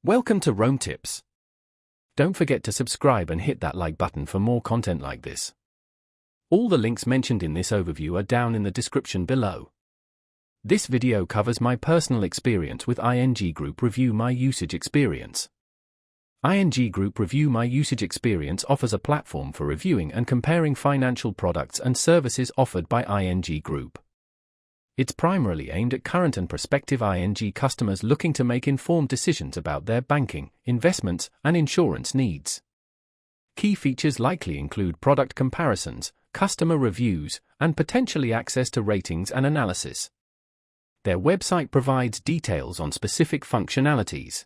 Welcome to Rome Tips. Don't forget to subscribe and hit that like button for more content like this. All the links mentioned in this overview are down in the description below. This video covers my personal experience with ING Group Review My Usage Experience. ING Group Review My Usage Experience offers a platform for reviewing and comparing financial products and services offered by ING Group. It's primarily aimed at current and prospective ING customers looking to make informed decisions about their banking, investments, and insurance needs. Key features likely include product comparisons, customer reviews, and potentially access to ratings and analysis. Their website provides details on specific functionalities.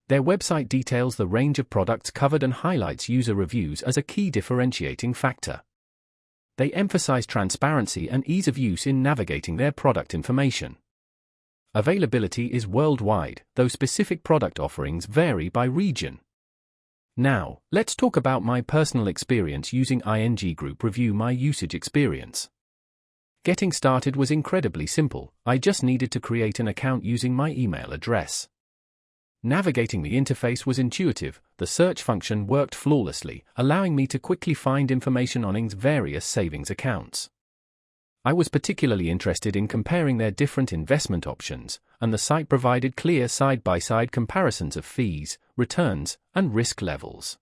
Their website details the range of products covered and highlights user reviews as a key differentiating factor. They emphasize transparency and ease of use in navigating their product information. Availability is worldwide, though specific product offerings vary by region. Now, let's talk about my personal experience using ING Group Review My Usage Experience. Getting started was incredibly simple. I just needed to create an account using my email address. Navigating the interface was intuitive. The search function worked flawlessly, allowing me to quickly find information on ING's various savings accounts. I was particularly interested in comparing their different investment options, and the site provided clear side-by-side comparisons of fees, returns, and risk levels.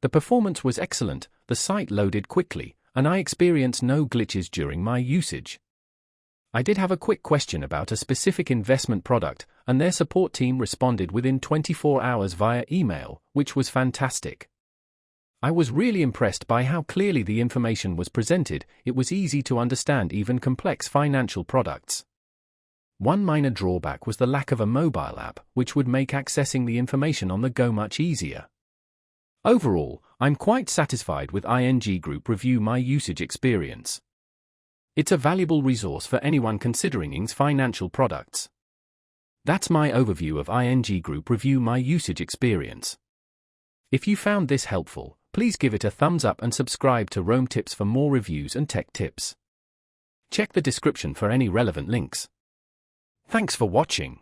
The performance was excellent, the site loaded quickly, and I experienced no glitches during my usage. I did have a quick question about a specific investment product, and their support team responded within 24 hours via email, which was fantastic. I was really impressed by how clearly the information was presented. It was easy to understand even complex financial products. One minor drawback was the lack of a mobile app, which would make accessing the information on the go much easier. Overall, I'm quite satisfied with ING Group Review My Usage Experience. It's a valuable resource for anyone considering ING's financial products. That's my overview of ING Group Review My Usage Experience. If you found this helpful, please give it a thumbs up and subscribe to Rome Tips for more reviews and tech tips. Check the description for any relevant links. Thanks for watching.